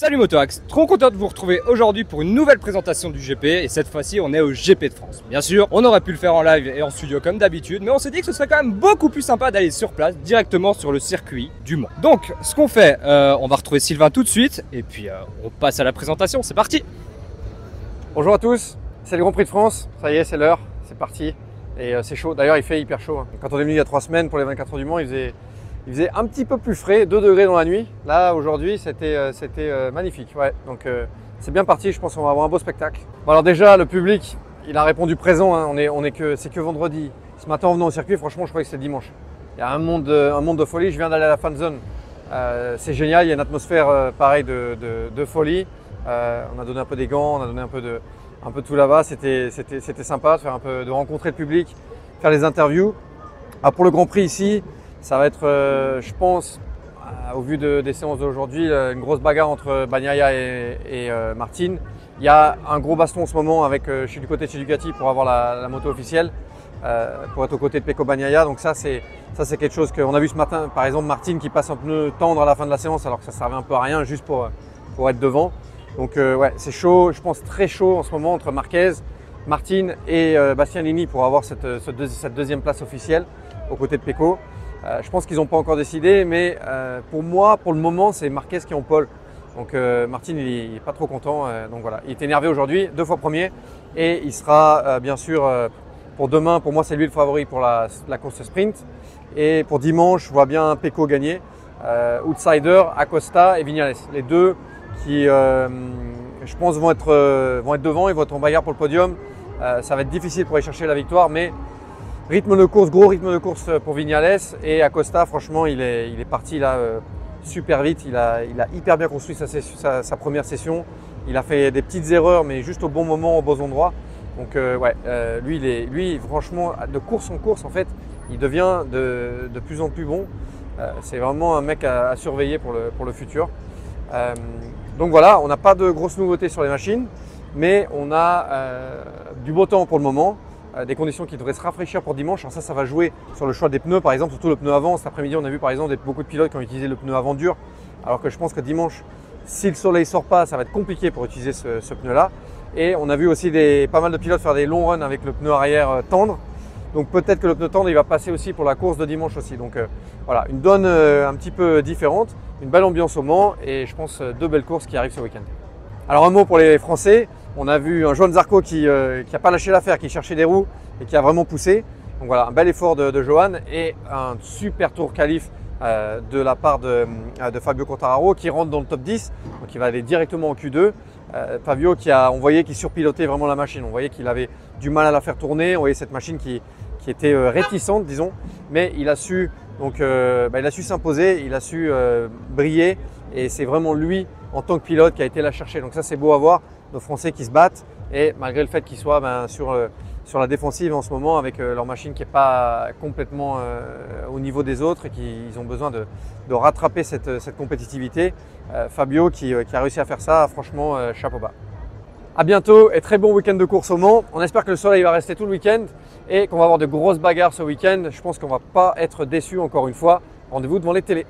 Salut Motoax, trop content de vous retrouver aujourd'hui pour une nouvelle présentation du GP et cette fois-ci on est au GP de France. Bien sûr, on aurait pu le faire en live et en studio comme d'habitude, mais on s'est dit que ce serait quand même beaucoup plus sympa d'aller sur place directement sur le circuit du Mans. Donc ce qu'on fait, on va retrouver Sylvain tout de suite et puis on passe à la présentation, c'est parti. Bonjour à tous, c'est le Grand Prix de France, ça y est c'est l'heure, c'est parti et c'est chaud, d'ailleurs il fait hyper chaud. Quand on est venu il y a 3 semaines pour les 24 heures du Mans, il faisait un petit peu plus frais, 2 degrés dans la nuit. Là aujourd'hui c'était magnifique, ouais. Donc c'est bien parti, je pense qu'on va avoir un beau spectacle. Bon, alors déjà le public, il a répondu présent, hein. C'est que vendredi. Ce matin en venant au circuit, franchement je croyais que c'était dimanche. Il y a un monde de folie, je viens d'aller à la fan zone. C'est génial, il y a une atmosphère pareille de folie. On a donné un peu des gants, on a donné un peu de tout là-bas, c'était sympa de rencontrer le public, faire les interviews. Alors pour le Grand Prix ici, ça va être, je pense, au vu des séances d'aujourd'hui, une grosse bagarre entre Bagnaia et Martin. Il y a un gros baston en ce moment avec, je suis du côté de chez Ducati pour avoir la moto officielle, pour être aux côtés de Pecco Bagnaia. Donc ça c'est quelque chose qu'on a vu ce matin, par exemple Martin qui passe un pneu tendre à la fin de la séance alors que ça servait un peu à rien juste pour être devant. Donc ouais, c'est chaud, je pense très chaud en ce moment entre Marquez, Martin et Bastianini pour avoir cette deuxième place officielle aux côtés de Pecco. Je pense qu'ils n'ont pas encore décidé, mais pour moi, pour le moment, c'est Marquez qui est en pole. Donc Martin, il n'est pas trop content. Donc voilà, il est énervé aujourd'hui, 2 fois premier. Et il sera bien sûr pour demain, pour moi, c'est lui le favori pour la course sprint. Et pour dimanche, je vois bien Pecco gagner. Outsider, Acosta et Viñales. Les deux qui, je pense, vont être devant. Ils vont être en bagarre pour le podium. Ça va être difficile pour aller chercher la victoire, mais rythme de course, gros rythme de course pour Viñales et Acosta, franchement, il est parti là super vite. Il a hyper bien construit sa première session. Il a fait des petites erreurs, mais juste au bon moment, au bon endroit. Donc ouais, lui, franchement, de course en course, en fait, il devient de plus en plus bon. C'est vraiment un mec à surveiller pour le futur. Donc voilà, on n'a pas de grosses nouveautés sur les machines, mais on a du beau temps pour le moment. Des conditions qui devraient se rafraîchir pour dimanche. Alors ça va jouer sur le choix des pneus, par exemple, surtout le pneu avant. Cet après-midi, on a vu par exemple beaucoup de pilotes qui ont utilisé le pneu avant dur, alors que je pense que dimanche, si le soleil ne sort pas, ça va être compliqué pour utiliser ce pneu-là. Et on a vu aussi pas mal de pilotes faire des longs runs avec le pneu arrière tendre. Donc peut-être que le pneu tendre, il va passer aussi pour la course de dimanche aussi. Donc voilà, une donne un petit peu différente, une belle ambiance au Mans et je pense 2 belles courses qui arrivent ce week-end. Alors un mot pour les Français. On a vu un Johan Zarco qui n'a pas lâché l'affaire, qui cherchait des roues et qui a vraiment poussé. Donc voilà, un bel effort de Johan et un super tour qualif de la part de Fabio Quartararo qui rentre dans le top 10. Donc il va aller directement en Q2. Fabio on voyait qu'il surpilotait vraiment la machine. On voyait qu'il avait du mal à la faire tourner. On voyait cette machine qui était réticente, disons. Mais il a su s'imposer, il a su briller. Et c'est vraiment lui, en tant que pilote, qui a été la chercher. Donc ça, c'est beau à voir. Nos Français qui se battent et malgré le fait qu'ils soient sur la défensive en ce moment avec leur machine qui n'est pas complètement au niveau des autres et qu'ils ont besoin de rattraper cette compétitivité. Fabio qui a réussi à faire ça, franchement, chapeau bas. À bientôt et très bon week-end de course au Mans. On espère que le soleil va rester tout le week-end et qu'on va avoir de grosses bagarres ce week-end. Je pense qu'on ne va pas être déçus encore une fois. Rendez-vous devant les télés.